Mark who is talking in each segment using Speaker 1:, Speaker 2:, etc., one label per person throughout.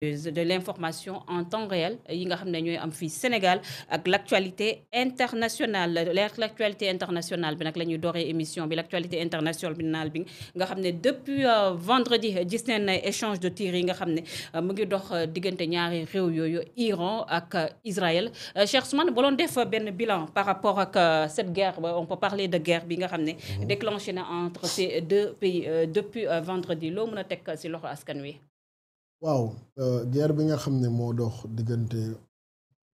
Speaker 1: de l'information en temps réel yi nga xam ne ñooy am fii Sénégal ak l'actualité internationale l'actualité internationale bi nag la ñuy dooree émission bi l'actualité internationale bi nga xam ne depuis vendredi gis neen échange de tirs yi nga xam ne mu ngi dox diggante ñaari réew yooyu Iran ak Israël Cheikh Ousmane ba doon def benn bilan par rapport ak cette guerre on peut parler de guerre bi nga xam ne déclenché na entre ces deux pays depuis vendredi loo mën a teg ci loxo askan wi.
Speaker 2: waaw guerre bi nga xam ne moo dox diggante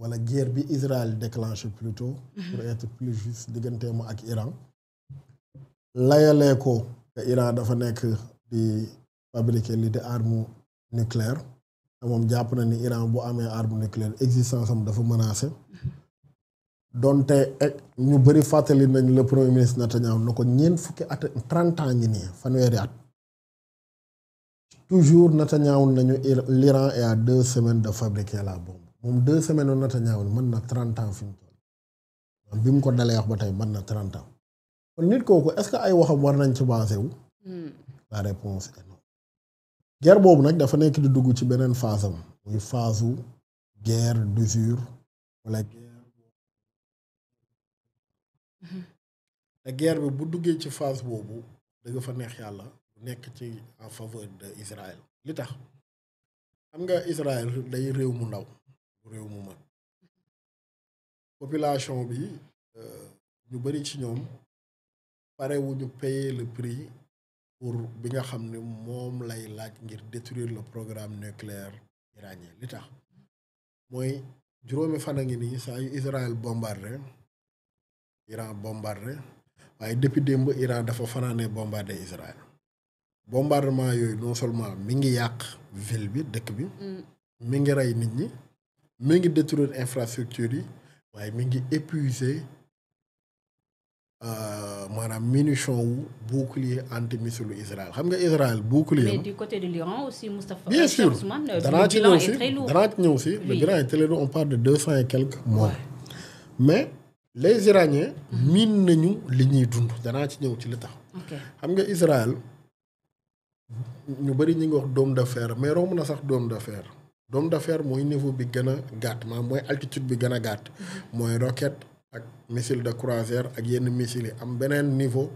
Speaker 2: wala guerre bi Israël déclenché plutôt pour être plus juste digganteemu ak Iran layalee ko que Iran dafa nekk di fabriquer li di arme nucléaire te moom jàpp na ni Iran bu amee arme nucléaire existence am dafa menacé donte ñu bëri fàttali nañ le premier ministre Netanyahu na ko ñeent fukki at 30 ans ngi nii fanweeri at toujours Netanyahu nañu l'Iran est à 2 semaines de fabriquer la bombe moom 2 semaines Netanyahu mën na 30 ans fi mu toll bi mu ko dalee wax ba tey mën na 30 ans kon nit kooku est-ce que ay waxam war nañ ci basé wu. La réponse est non. Guerre boobu nag dafa nekk di dugg ci beneen phase am muy phase u guerre d'usure wala guerre te guerre bi bu duggee ci phase boobu dëgg fa neex yàlla. nekk ci en faveur de Israël li tax xam nga Israël day réew mu ndaw réew mu mag population bi ñu bari ci ñoom pare wu ñu payer le prix pour bi nga xam ne moom lay laaj ngir détruire le programme nucléaire iranien li tax mooy juróomi fan a ngi nii saa yu Israël bombardé Iran bombardé waaye depuis démb Iran dafa fanaanee bombardé Israël bombardement yooyu non seulement mi ngi yàq ville bi dëkk bi mi ngi rey nit ñi mi ngi détruire infrastructure yi waaye mi ngi épuiser maanaam munition wu bouclier antimissile Israël xam nga Israël bouclier.
Speaker 1: Mais du côté de l'Iran aussi Moustapha.
Speaker 2: Bien sûr danaa ci ñëw si danaa ci ñëw si le bilan est très lourd on parle de 200 et quelques morts mais les Iraniens miin nañu li ñuy dund danaa ci ñëw ci li tax xam nga Israël ñu bari ñu ngi wax dôme de fer mais romb na sax dôme de fer dôme de fer mooy niveau bi gën a gàtt maanaam mooy altitude bi gën a gàtt mooy roquette ak missile de croisière ak yenn missiles yi am beneen niveau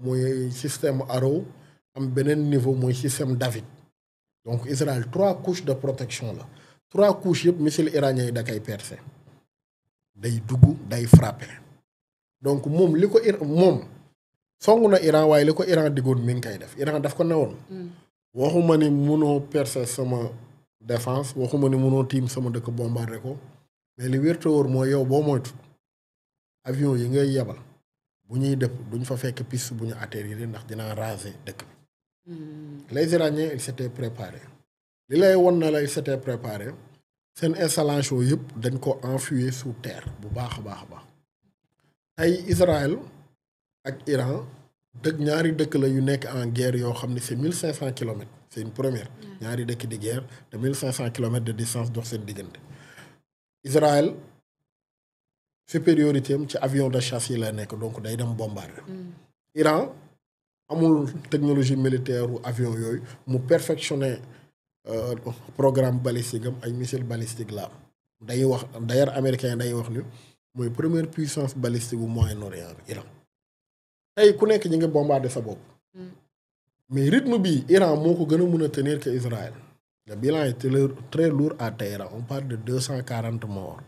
Speaker 2: mooy système Arrow am beneen niveau mooy système David donc Israël 3 couches de protection la 3 couches yëpp missile iranien yi da koy percer day dugg day frapper donc moom li ko moom songu na Iran waaye li ko Iran diggoon mi ngi koy def Iran daf ko newoon waxuma ni munoo percer sama défense waxuma ni munoo tiim sama dëkk bombardé ko mais li wér te wóor mooy yow boo moytu avion yi ngay yebal bu ñuy dëpp duñ fa fekk piste bu ñu atterrir ndax dinaa raser dëkk bi les Iraniens ils s'étaient préparés li lay won na la ils s'étaient préparés seen installation yëpp dañ ko enfuyer sous terre bu baax a baax a baax tey Israël ak Iran dëkk ñaari dëkk la yu nekk en guerre yoo xam ne c'est 1500 kilomètres c'est une première ñaari dëkk di guerre de 1500 kilomètres de distance dox seen diggante Israël supériorité am ci avion de chasse yi la nekk donc day dem bombarder Iran amul technologie militaire ou avion yooyu mu perfectionné programme balistique am ay missile balistique la am day wax d'ailleurs américain day wax ni mooy première puissance balistique bu Moyen-Orient bi Iran tey ku nekk ñi ngi bombarder sa bopp mais rythme bi Iran moo ko gën a mën a tenir que Israël le bilan est très lourd à Téhéran on parle de 240 morts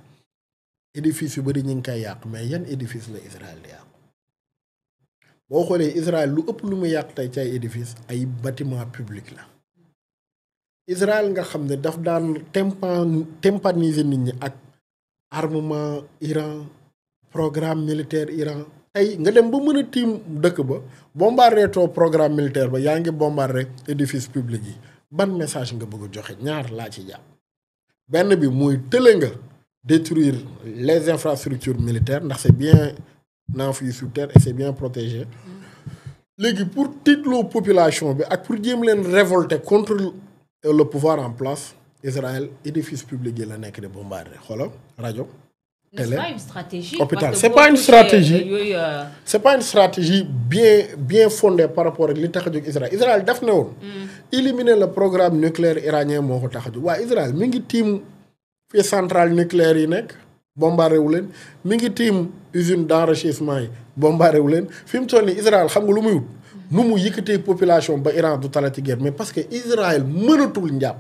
Speaker 2: édifice yu bëri ñu ngi koy yàq mais yan édifice la Israël di yàq boo xoolee Israël lu ëpp lu mu yàq tey ci ay édifice ay bâtiment public la Israël nga xam ne daf daan tympaniser nit ñi ak armement Iran programme militaire Iran tey nga dem ba mën a tiim dëkk ba bombardé too programme militaire ba yaa ngi bombardé édifice public yi ban message nga bëgg a joxe ñaar laa ci jàpp benn bi mooy tële nga détruire les infrastructures militaires ndax c'est bien enfouis sous terre et c'est bien protégé léegi pour tiitloo population bi ak pour jéem leen révolter contre le pouvoir en place Israël édifice public yi la nekk de bombardé xoolal rajo
Speaker 1: C'est pas une stratégie.
Speaker 2: Hôpital c'est pas une stratégie. C'est pas une stratégie bien fondée par rapport ak li tax a jóg Israël Israël daf ne woon. éliminer le programme nucléaire iranien moo ko tax a jóg waa Israël mi ngi tiim fi centrale nucléaire yi nekk bombardé wu leen mi ngi tiim usine d'enrichissement yi bombardé wu leen fi mu toll nii Israël xam nga lu muy wut. nu mu yëkkatee population ba Iran du talati guerre mais parce que Israël mënatul njàpp.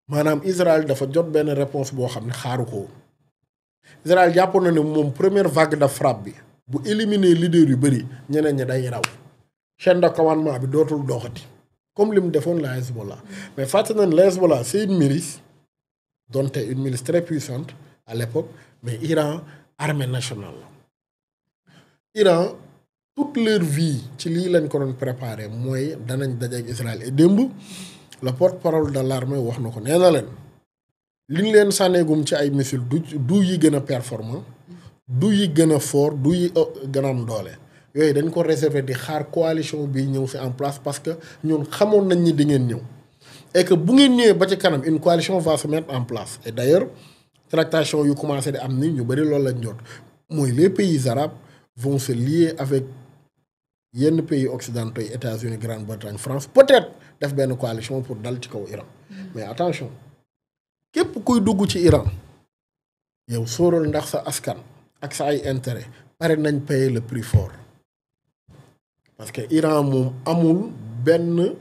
Speaker 2: maanaam Israël dafa jot benn réponse boo xam ne xaaru ko. Israël jàppoon na ne moom première vague de frappe bi bu éliminer leader yu bëri ñeneen ñi day raw chaîne de commandement bi dootul doxati comme li mu defoon la Hezbollah mais fàttali nañ la Hezbollah c'est une milice donte une milice très puissante à l'époque mais Iran armée nationale la Iran toute leur vie ci lii lañ ko doon préparé mooy danañ dajeek Israël et démb le porte-parole de l'armée wax na ko nee na leen li ñu leen sànneegum ci ay missiles du yi gën a performant du yi gën a fort du yi gën a am doole yooyu dañ ko réserver di xaar coalition bi ñëw si en place parce que ñun xamoon nañ ni di ngeen ñëw et que bu ngeen ñëwee ba ci kanam une coalition va se mettre en place et d'ailleurs tractation yu commencé di am ni ñu bëri loolu lañ jot mooy les pays arabes vont se lier avec yenn pays occidentaux yi États-Unis Grande-Bretagne France peut-être def benn coalition pour dal ci kaw Iran mais attention képp kuy dugg ci Iran yow sóoral ndax sa askan ak sa ay intérêt pare nañ payer le prix fort parce que Iran moom amul benn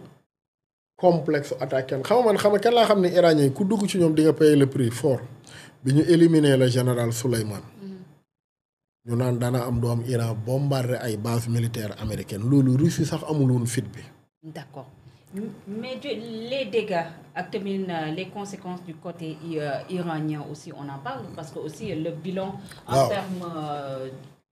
Speaker 2: complexe attaqué xam nga kenn laa xam ne iranien ku dugg ci ñoom di nga payer le prix fort bi ñu éliminer le général Soleimani ñu naan dana am doom Iran bombardé ay bases militaires américaines loolu Russie sax amul woon fit bi.
Speaker 1: D'accord. Mais les dégâts ak les conséquences du côté iranien aussi on en parle parce que aussi le bilan en termes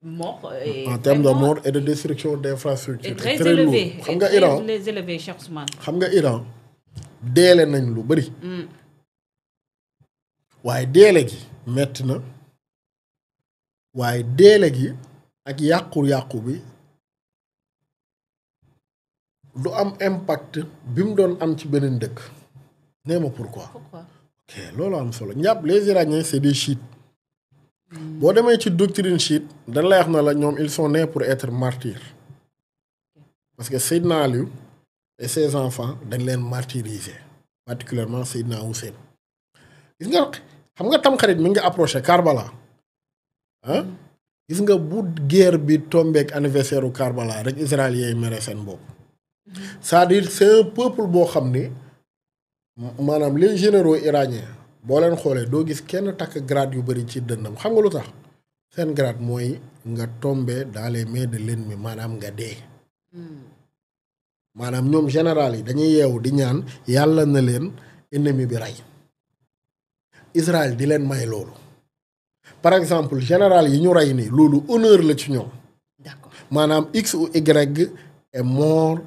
Speaker 1: morts
Speaker 2: en termes de mort et de destruction d'infrastructures
Speaker 1: est très élevé
Speaker 2: xam nga Iran
Speaker 1: très élevé Cheikh Ousmane
Speaker 2: xam nga Iran deele nañ lu bëri waaye deele gi metti na waaye deele gi ak yàqu-yàqu bi du am impact bi mu doon am ci beneen dëkk nee ma pourquoi ok loolu am solo ñàpp les Iraniens c'est des chiites boo demee ci doctrine chiite dañ lay wax na la ñoom ils sont nés pour être martyrs parce que Seydina Ali et ses enfants dañ leen martyriser particulièrement Seydina Hussein gis nga xam nga Tamxarit mi ngi approché Karbala ah gis nga bu guerre bi tombeek anniversaire u Karbala rek israéliens yi mere seen bopp c'est-à-dire c'est un peuple boo xam ni maanaam les généraux iraniens boo leen xoolee doo gis kenn takk grade yu bëri ci dënnam xam nga lu tax seen grade mooy nga tomber dans les mains de l'ennemi maanaam nga dee maanaam ñoom général yi dañuy yeewu di ñaan yàlla na leen ennemi bi rey Israël di leen may loolu par exemple général yi ñu rey nii loolu honneur la ci ñoom
Speaker 1: d'accord
Speaker 2: maanaam X ou Y est mort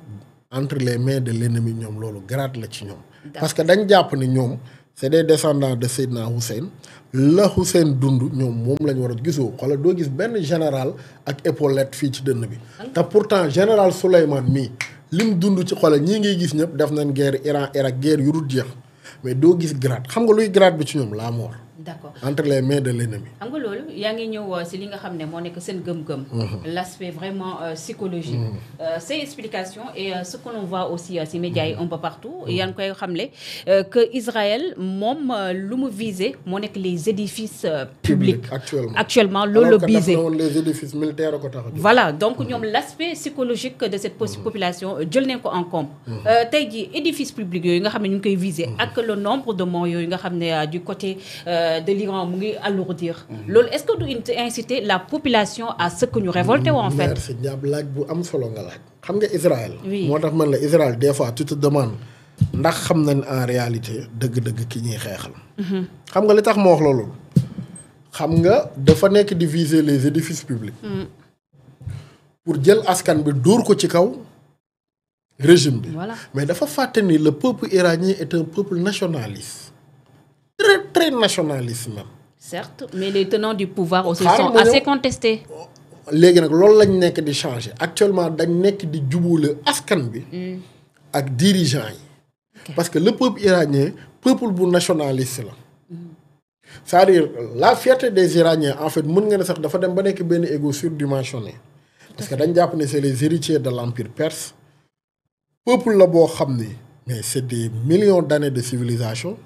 Speaker 2: entre les mains de l'ennemi ñoom loolu grade la ci ñoom parce que dañ jàpp ni ñoom c'est des descendants de Seydina Hussein la Hussein dund ñoom moom la ñu war a gisoo xoolal doo gis benn général ak épaulette fii ci dënn bi te pourtant général Souleymane mii lim dund ci xoolal ñii ngay gis ñëpp def nañ guerre Iran Irak guerre yu dul jeex mais doo gis grade xam nga luy grade bi ci ñoom la mort
Speaker 1: d'accord
Speaker 2: entre les mains de l'ennemi.
Speaker 1: xam nga loolu yaa ngi ñëw si li nga xam ne moo nekk seen gëm-gëm. l'aspect vraiment psychologique. ces explications et ce que l'on voit aussi si médias yi un peu partout yaa ngi koy xamle que Israël moom lu mu visé moo nekk les édifices publics. actuellement loolu la visé
Speaker 2: alors que les édifices militaires ko tax.
Speaker 1: voilà donc ñoom l'aspect psychologique de cette population jël nañ ko en compte. tey jii édifices publics yooyu nga xam ne ñu ngi koy visé ak le nombre de morts yooyu nga xam ne du côté. De l'Iran mu ngi alourdir loolu est-ce que du inciter la population à ce que ñu révolté wu en fait.
Speaker 2: merci Diab laaj bu am solo nga laaj. xam nga Israël. moo tax man la Israël des fois tu te demandes ndax xam nañ en réalité dëgg-dëgg ki ñuy xeexal. xam nga li tax ma wax loolu. xam nga dafa nekk di viser les édifices publics. pour jël askan bi dóor ko ci kaw régime bi.
Speaker 1: voilà
Speaker 2: mais dafa fàtte ni le peuple iranien est un peuple nationaliste. très nationaliste même.
Speaker 1: certes mais les tenants du pouvoir aussi sont assez contestés.
Speaker 2: léegi nag loolu lañ nekk di changer actuellement dañ nekk di jubóole askan bi. ak dirigeants yi. parce que le peuple iranien peuple bu nationaliste la. c'est-à-dire la fierté des Iraniens en fait mën nga ne sax dafa dem ba nekk benn égo surdimensionné parce que dañ jàpp ne c'est les héritiers de l'empire perse peuple la boo xam ni mais c'est des millions d'années de civilisation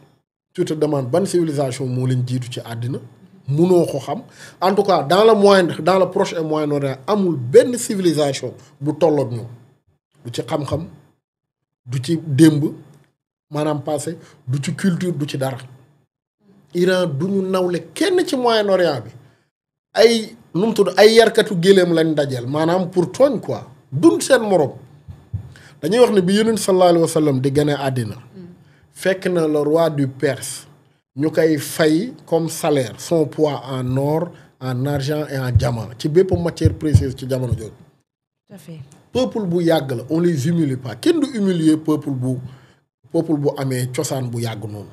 Speaker 2: tu te demandes ban civilisation moo leen jiitu ci àddina munoo ko xam en tout cas dans le proche et Moyen-Orient amul benn civilisation bu tolloog ñoom du ci xam-xam du ci démb maanaam passé du ci culture du ci dara Iran du ñu nawle kenn ci Moyen-Orient bi ay nu mu tudd ay yarkatu géléem lañ dajeel maanaam pour tooñ quoi dun seen morom dañuy wax ne bi Yonent sallallahu alayhi wa sallam di gane àddina fekk na le roi du Perse ñu koy fay comme salaire son poids en or en argent et en diamant ci bépp matière précieuse ci jamono jooju.
Speaker 1: Tout à fait.
Speaker 2: Peuple bu yàgg la on les humilie pas kenn du humilier peuple bu amee cosaan bu yàgg noonu.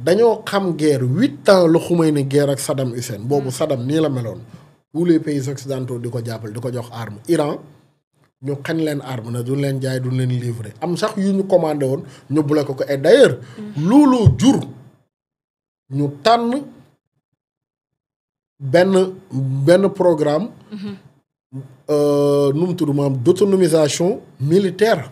Speaker 2: dañoo xam guerre 8 ans la Khomeini guerre ak Saddam Hussein boobu Saddam nii la meloon tous les pays occidentaux di ko jàppale di ko jox arme Iran ñu xañ leen arme na duñ leen jaay duñ leen livrer am sax yu ñu commandé woon ñu bloqué ko et d'ailleurs loolu jur ñu tànn benn programme nu mu tudd maanaam d'autonomisation militaire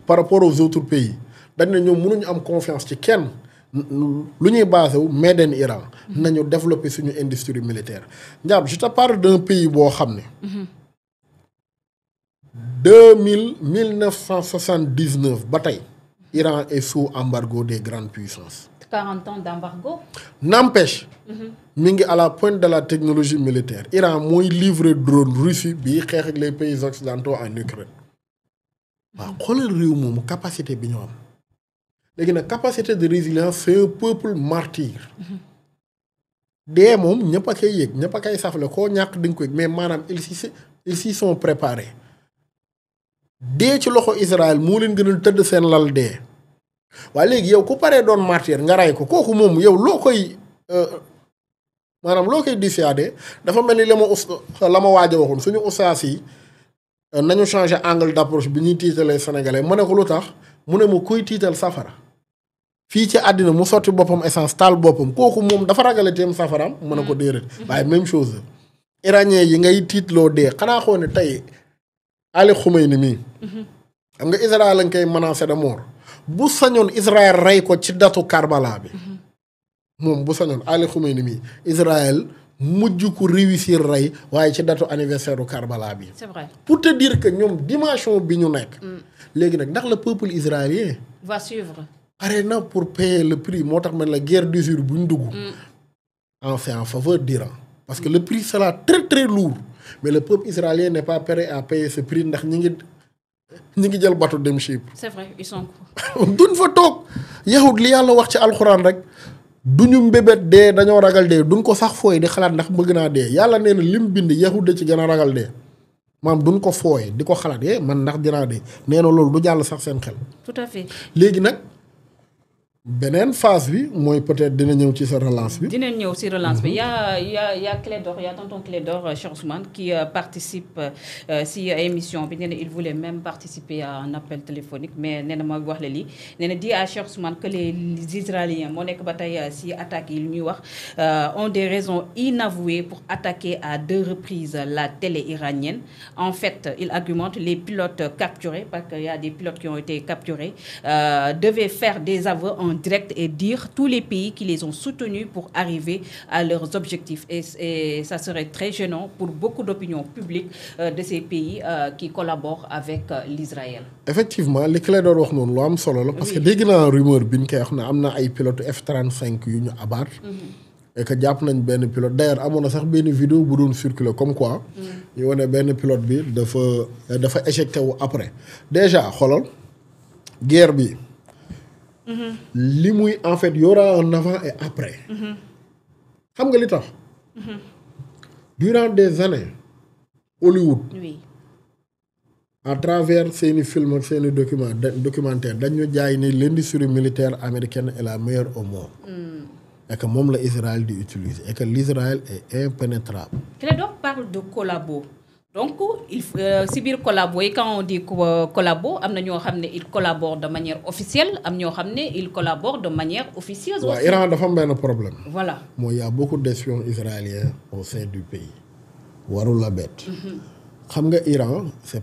Speaker 2: par rapport aux autres pays dañ ne ñoom mënuñu am confiance ci kenn lu ñuy basé wu made in Iran nañu développer suñu industrie militaire Ndiab je te parle d'un pays boo xam ne 1979 ba tey Iran est sous embargo des grandes puissances
Speaker 1: 40 ans d'embargo.
Speaker 2: N'empêche mi ngi à la pointe de la technologie militaire Iran mooy livrer drone Russie bii xeex ak les pays occidentaux en Ukraine waaw xoolal réew moomu capacité bi ñu am léegi nag capacité de résilience c'est un peuple martyr dee moom ñëpp a koy yëg ñëpp a koy safle koo ñàkk di nga ko yëg mais maanaam ils s'y sont préparés dee ci loxo Israël moo leen gënal tëdd seen lal dee waaye léegi yow ku paree doon martyr nga rey ko kooku moom yow loo koy dissuader dafa mel ni la ma waaj a waxoon suñu ustaas yi nañu changer angle d'approche bi ñuy tiitalee sénégalais ma ne ko lu tax mu ne ma kuy tiital safara fii ci àddina mu sotti boppam essence taal boppam kooku moom dafa ragale teem safaraam ma ne ko déedéet waaye même chose iranien yi ngay tiitloo dee xanaa xoo ne tey Ali Khomeini mii xam nga Israël lañ koy menacé de mort bu sañoon Israël rey ko ci datu Karbala bi moom bu sañoon Ali Khomeini mii Israël mujj ko réussir rey waaye ci datu anniversaire u Karbala bi.
Speaker 1: C'est vrai.
Speaker 2: Pour te dire que ñoom dimension bi ñu nekk. léegi nag ndax le peuple israélien
Speaker 1: va suivre.
Speaker 2: pare na pour payer le prix moo tax man la guerre d'usure bu ñu dugg. en faveur d'Iran parce que le prix sera très très lourd mais le peuple israélien n'est pas prêt à payer ce prix ndax ñi ngi jël bateau dem Chypre.
Speaker 1: C'est vrai ils sont.
Speaker 2: duñ fa toog yahud li yàlla wax ci alxuraan rek duñu mbébét dee dañoo ragal dee duñ ko sax fooy di xalaat ndax bëgg naa dee yàlla nee na lim bind yahud da ci gën a ragal dee maam duñ ko fooy di ko xalaat man ndax dinaa dee nee na loolu du jàll sax seen xel.
Speaker 1: Tout à fait.
Speaker 2: léegi nag beneen phase bi mooy peut-être dina ñëw ci sa relance bi.
Speaker 1: dina ñëw ci relance bi y a Clédor y a tonton Clédor Cheikh Ousmane qui participe ci émission bi nee na il voulait même participer à un appel téléphonique mais nee na ma wax la lii nee na dit à Cheikh Ousmane que les Israéliens moo nekk ba tey ci attaques yi lu ñuy wax ont des raisons inavouées pour attaquer à 2 reprises la télé iranienne. En fait il argumente les pilotes capturés parce qu'il y a des pilotes qui ont été capturés devaient faire des aveux en direct et dire tous les pays qui les ont soutenus pour arriver à leurs objectifs et ça serait très gênant pour beaucoup d'opinions publiques de ces pays qui collaborent avec l'Israël.
Speaker 2: Effectivement li Clédor wax noonu lu am solo la parce que dégg naa rumeur bi ñu koy wax ne am na ay pilotes F-35 yu ñu abaat et que jàpp nañ benn pilote d'ailleurs amoon na sax benn vidéo bu doon circuler comme quoi ñu wane benn pilote bi dafa éjecté wu après déjà xoolal guerre bi li muy en fait y aura un avant et après. xam nga li tax. durant des années Hollywood.
Speaker 1: Oui.
Speaker 2: à travers seeni film ak seeni documentaire dañu jaay ni l'industrie militaire américaine est la meilleure au monde. et que moom la Israël di utiliser et que l'Israël est impénétrable.
Speaker 1: Clédor parle de collabo. donc il si biir collabo yi quand on dit collabo am na ñoo xam ne il collabore de manière officielle am ñoo xam ne il collabore de manière officieuse.
Speaker 2: waaw Iran dafa am benn problème.
Speaker 1: voilà
Speaker 2: mooy y a beaucoup d'espions israéliens au sein du pays. warul la bett. xam nga Iran c'est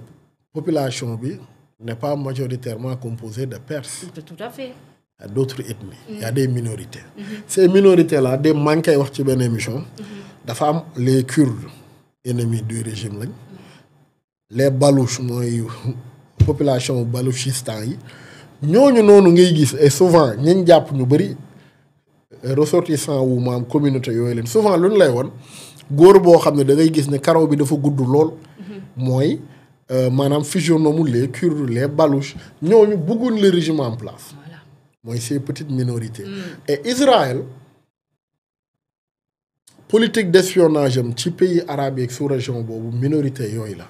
Speaker 2: population bi n'est pas majoritairement composée de Perses.
Speaker 1: tout à fait.
Speaker 2: Il y a d'autres ethnies. Il y a des minorités. Ces minorités là des manqué wax ci benn émission. dafa am les Kurdes ennemis du régime lañ. les Balouches mooy population Balouchistan yi. ñooñu noonu ngay gis et souvent ñañ jàpp ñu bëri ressortissant wu maam communauté yooyu leen souvent lu ñu lay woon góor boo xam ne da ngay gis ne karaw bi dafa gudd lool. mooy maanaam physionomie les Kurdes les Balouches ñooñu bëggoon le régime en place. mooy ces petites minorités. et Israël politique d'espionnage am ci pays arabes yeeg sous-région boobu minorité yooyu la.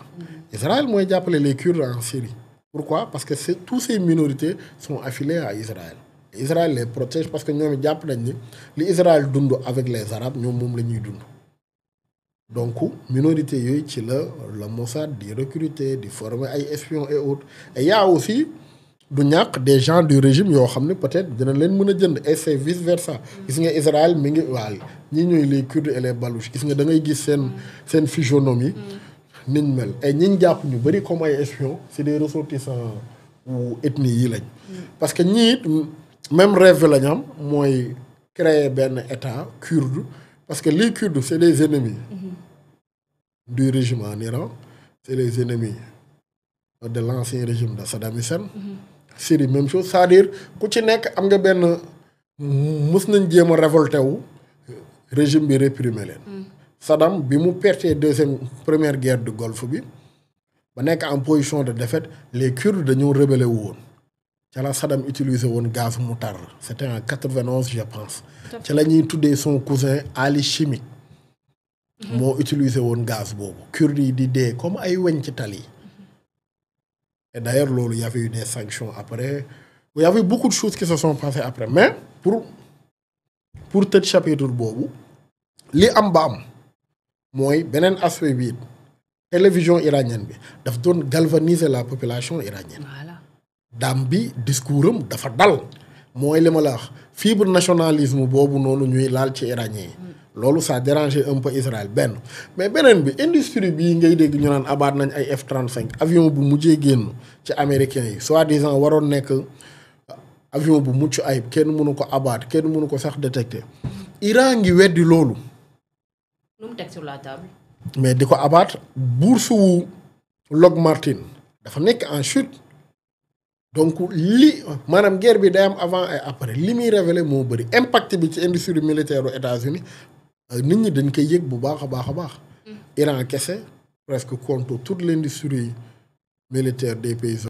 Speaker 2: Israël mooy jàppale les Kurdes en Syrie. pourquoi parce que tous ces minorités sont affiliées à Israël. Israël les protège parce que ñoom jàpp nañ ni li Israël dund avec les arabes ñoom moom la ñuy dund. donc minorité yooyu ci la Mossad di recruter di former ay espions et autres et y a aussi du ñàkk des gens du régime yoo xam ne peut-être dina leen mën a jënd et c'est vice versa. gis nga Israël mi ngi waal ñi ñooy les Kurdes et les Balouches gis nga da ngay gis seen physionomie niñ mel et ñiñ jàpp ñu bëri comme ay espions c'est des ressortissants ou ethnie yi lañ. parce que ñii même rêve lañ am mooy créer benn état kurde parce que les Kurdes c'est des ennemis du régime en Iran c'est les ennemis de l'ancien régime de Saddam Hussein. Syrie même chose c'est-à-dire ku ci nekk am nga benn mës nañ jéem a révolté wu régime bi réprimer leen. Saddam bi mu pertee première guerre du Golfe bi ba nekk en position de défaite les Kurdes dañoo rebellé wu woon ca la Saddam utilisé woon gaz moutarde c'était en 91 je pense. ca la ñuy tuddee son cousin Ali Chimique. moo utilisé woon gaz boobu. Kurdes yi di dee comme ay weñ ci tali. Et d'ailleurs, il y avait eu des sanctions après. Il y avait beaucoup de choses qui se sont passées après. Mais pour tëj chapitre boobu li am ba am mooy beneen aspect bi télévision iranienne bi daf doon galvaniser la population iranienne. Voilà. Daam bi discours am dafa dal. mooy li ma la wax fibre nationalisme boobu noonu ñuy laal ci iranien yi. loolu ça dérangeait un peu Israël benn mais beneen bi industrie bii ngay dégg ñu naan abaat nañ ay F-35 avion bu mujjee génn ci américains yi soi-disant waroon nekk avion bu mucc ayib kenn mënu ko abaat kenn mënu ko sax détecter Iran ngi weddi loolu.
Speaker 1: lu mu teg sur la table.
Speaker 2: mais di ko abaat bourse wu Lockheed Martin dafa nekk en chute donc li maanaam guerre bi day am avant et après li muy révélé moo bëri impact bi ci industrie militaire aux États-Unis nit ñi dañ koy yëg bu baax a baax a baax. Iran kese presque compte toute l'industrie militaire des pays